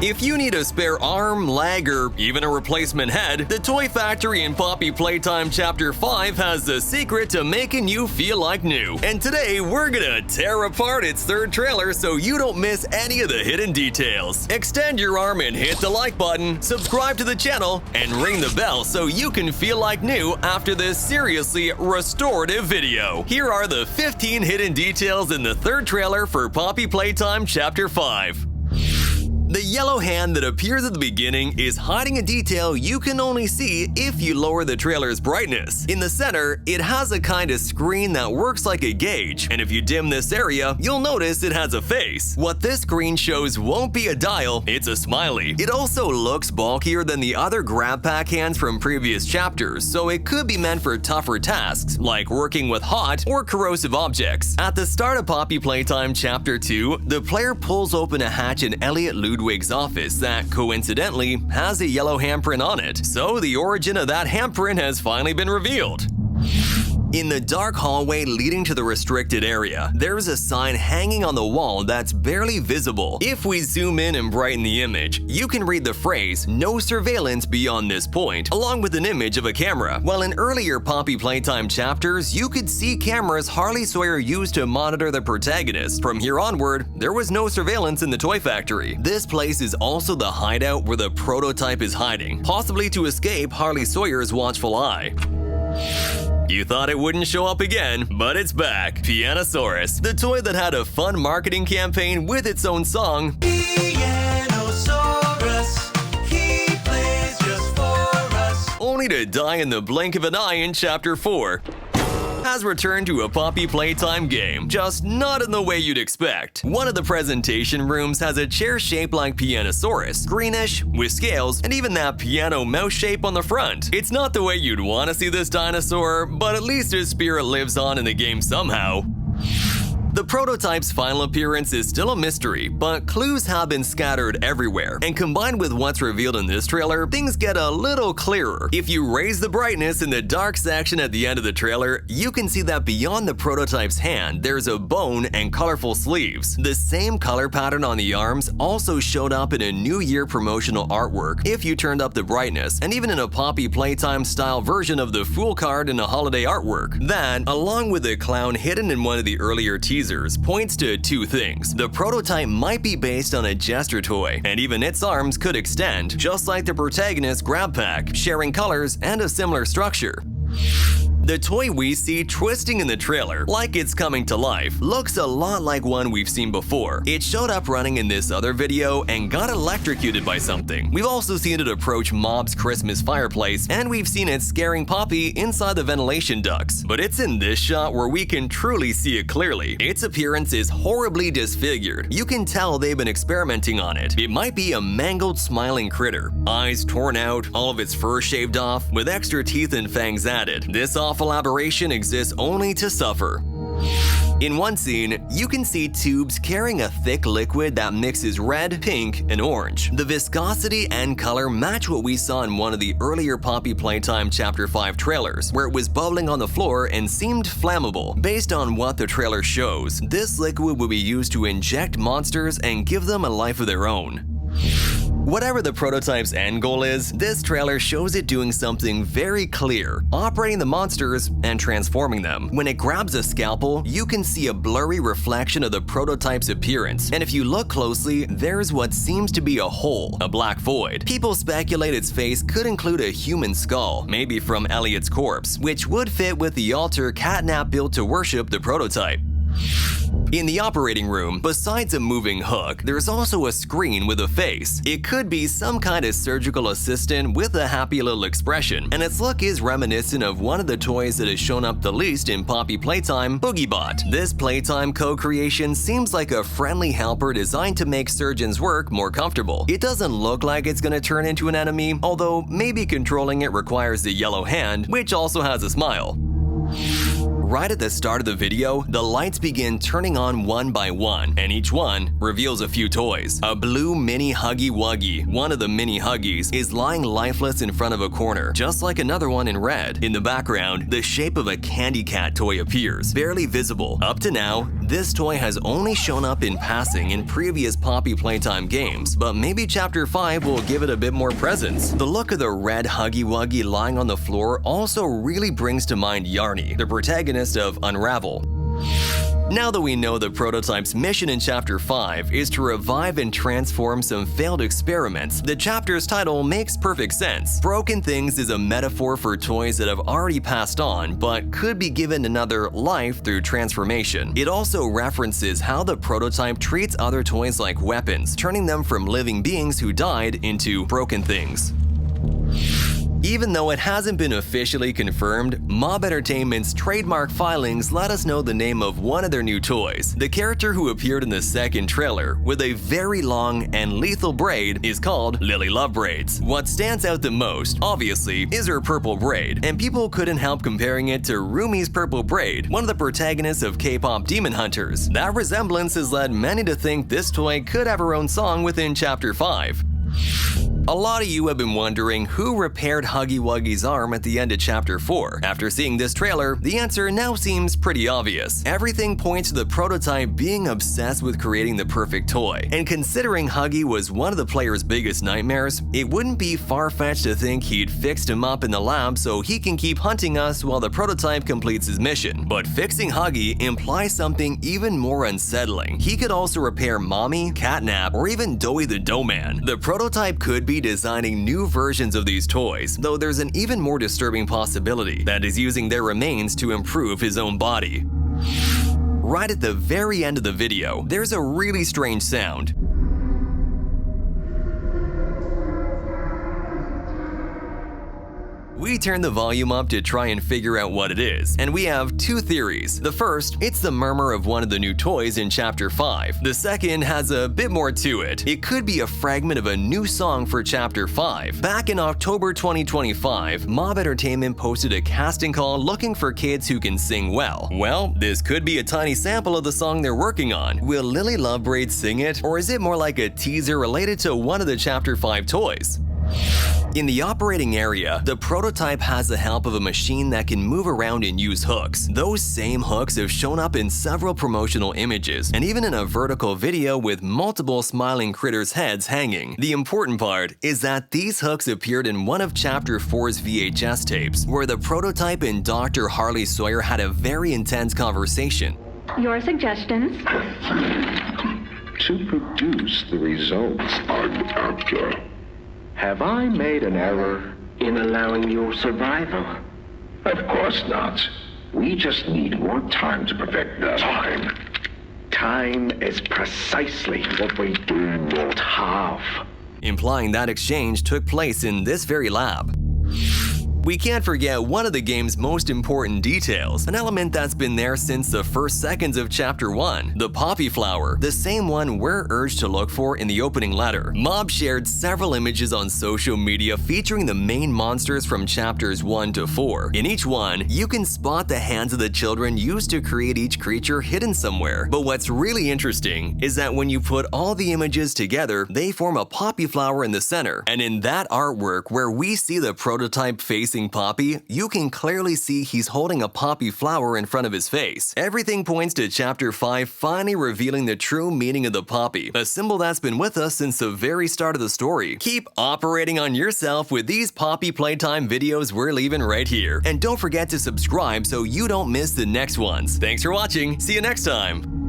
If you need a spare arm, leg, or even a replacement head, the Toy Factory in Poppy Playtime Chapter 5 has the secret to making you feel like new. And today, we're gonna tear apart its third trailer so you don't miss any of the hidden details. Extend your arm and hit the like button, subscribe to the channel, and ring the bell so you can feel like new after this seriously restorative video. Here are the 15 hidden details in the third trailer for Poppy Playtime Chapter 5. The yellow hand that appears at the beginning is hiding a detail you can only see if you lower the trailer's brightness. In the center, it has a kind of screen that works like a gauge, and if you dim this area, you'll notice it has a face. What this screen shows won't be a dial, it's a smiley. It also looks bulkier than the other grab pack hands from previous chapters, so it could be meant for tougher tasks, like working with hot or corrosive objects. At the start of Poppy Playtime Chapter 2, the player pulls open a hatch in Elliot Ludwig's office that, coincidentally, has a yellow handprint on it. So the origin of that handprint has finally been revealed. In the dark hallway leading to the restricted area, there's a sign hanging on the wall that's barely visible. If we zoom in and brighten the image, you can read the phrase, "No surveillance beyond this point," along with an image of a camera. While in earlier Poppy Playtime chapters, you could see cameras Harley Sawyer used to monitor the protagonist. From here onward, there was no surveillance in the Toy Factory. This place is also the hideout where the prototype is hiding, possibly to escape Harley Sawyer's watchful eye. You thought it wouldn't show up again, but it's back. Pianosaurus, the toy that had a fun marketing campaign with its own song. Pianosaurus, he plays just for us. Only to die in the blink of an eye in Chapter 4. Has returned to a Poppy Playtime game, just not in the way you'd expect. One of the presentation rooms has a chair shaped like Pianosaurus, greenish, with scales, and even that piano mouse shape on the front. It's not the way you'd want to see this dinosaur, but at least his spirit lives on in the game somehow. The prototype's final appearance is still a mystery, but clues have been scattered everywhere, and combined with what's revealed in this trailer, things get a little clearer. If you raise the brightness in the dark section at the end of the trailer, you can see that beyond the prototype's hand, there's a bone and colorful sleeves. The same color pattern on the arms also showed up in a New Year promotional artwork if you turned up the brightness, and even in a Poppy Playtime style version of the Fool card in a holiday artwork. That, along with the clown hidden in one of the earlier teasers, points to two things. The prototype might be based on a jester toy, and even its arms could extend, just like the protagonist's grab pack, sharing colors and a similar structure. The toy we see twisting in the trailer, like it's coming to life, looks a lot like one we've seen before. It showed up running in this other video and got electrocuted by something. We've also seen it approach Mob's Christmas fireplace, and we've seen it scaring Poppy inside the ventilation ducts. But it's in this shot where we can truly see it clearly. Its appearance is horribly disfigured. You can tell they've been experimenting on it. It might be a mangled smiling critter. Eyes torn out, all of its fur shaved off, with extra teeth and fangs added. This awful aberration exists only to suffer. In one scene, you can see tubes carrying a thick liquid that mixes red, pink, and orange. The viscosity and color match what we saw in one of the earlier Poppy Playtime Chapter 5 trailers, where it was bubbling on the floor and seemed flammable. Based on what the trailer shows, this liquid will be used to inject monsters and give them a life of their own. Whatever the prototype's end goal is, this trailer shows it doing something very clear, operating the monsters and transforming them. When it grabs a scalpel, you can see a blurry reflection of the prototype's appearance, and if you look closely, there's what seems to be a hole, a black void. People speculate its face could include a human skull, maybe from Elliot's corpse, which would fit with the altar Catnap built to worship the prototype. In the operating room, besides a moving hook, there's also a screen with a face. It could be some kind of surgical assistant with a happy little expression, and its look is reminiscent of one of the toys that has shown up the least in Poppy Playtime, BoogieBot. This Playtime co-creation seems like a friendly helper designed to make surgeons' work more comfortable. It doesn't look like it's gonna turn into an enemy, although maybe controlling it requires the yellow hand, which also has a smile. Right at the start of the video, the lights begin turning on one by one, and each one reveals a few toys. A blue mini Huggy Wuggy, one of the mini Huggies, is lying lifeless in front of a corner, just like another one in red. In the background, the shape of a candy cat toy appears, barely visible. Up to now, this toy has only shown up in passing in previous Poppy Playtime games, but maybe Chapter 5 will give it a bit more presence. The look of the red Huggy Wuggy lying on the floor also really brings to mind Yarny, the protagonist of Unravel. Now that we know the prototype's mission in Chapter 5 is to revive and transform some failed experiments, the chapter's title makes perfect sense. Broken Things is a metaphor for toys that have already passed on but could be given another life through transformation. It also references how the prototype treats other toys like weapons, turning them from living beings who died into broken things. Even though it hasn't been officially confirmed, Mob Entertainment's trademark filings let us know the name of one of their new toys. The character who appeared in the second trailer with a very long and lethal braid is called Lily Lovebraids. What stands out the most, obviously, is her purple braid, and people couldn't help comparing it to Rumi's purple braid, one of the protagonists of K-pop Demon Hunters. That resemblance has led many to think this toy could have her own song within Chapter 5. A lot of you have been wondering who repaired Huggy Wuggy's arm at the end of Chapter 4. After seeing this trailer, the answer now seems pretty obvious. Everything points to the prototype being obsessed with creating the perfect toy. And considering Huggy was one of the player's biggest nightmares, it wouldn't be far-fetched to think he'd fixed him up in the lab so he can keep hunting us while the prototype completes his mission. But fixing Huggy implies something even more unsettling. He could also repair Mommy, Catnap, or even Doughy the Doughman. The prototype could be designing new versions of these toys, though there's an even more disturbing possibility that is using their remains to improve his own body. Right at the very end of the video, there's a really strange sound. We turn the volume up to try and figure out what it is, and we have two theories. The first, it's the murmur of one of the new toys in Chapter 5. The second has a bit more to it. It could be a fragment of a new song for Chapter 5. Back in October 2025, Mob Entertainment posted a casting call looking for kids who can sing well. Well, this could be a tiny sample of the song they're working on. Will Lily Lovebraids sing it, or is it more like a teaser related to one of the Chapter 5 toys? In the operating area, the prototype has the help of a machine that can move around and use hooks. Those same hooks have shown up in several promotional images, and even in a vertical video with multiple smiling critters' heads hanging. The important part is that these hooks appeared in one of Chapter 4's VHS tapes, where the prototype and Dr. Harley Sawyer had a very intense conversation. Your suggestions? To produce the results I'm after. Have I made an error in allowing your survival? Of course not. We just need more time to perfect that. Time? Time is precisely what we do not have. Implying that exchange took place in this very lab. We can't forget one of the game's most important details, an element that's been there since the first seconds of Chapter 1, the poppy flower, the same one we're urged to look for in the opening letter. Mob shared several images on social media featuring the main monsters from Chapters 1 to 4. In each one, you can spot the hands of the children used to create each creature hidden somewhere. But what's really interesting is that when you put all the images together, they form a poppy flower in the center. And in that artwork where we see the prototype facing Poppy, you can clearly see he's holding a poppy flower in front of his face. Everything points to Chapter 5 finally revealing the true meaning of the poppy, a symbol that's been with us since the very start of the story. Keep operating on yourself with these Poppy Playtime videos we're leaving right here. And don't forget to subscribe so you don't miss the next ones. Thanks for watching, see you next time!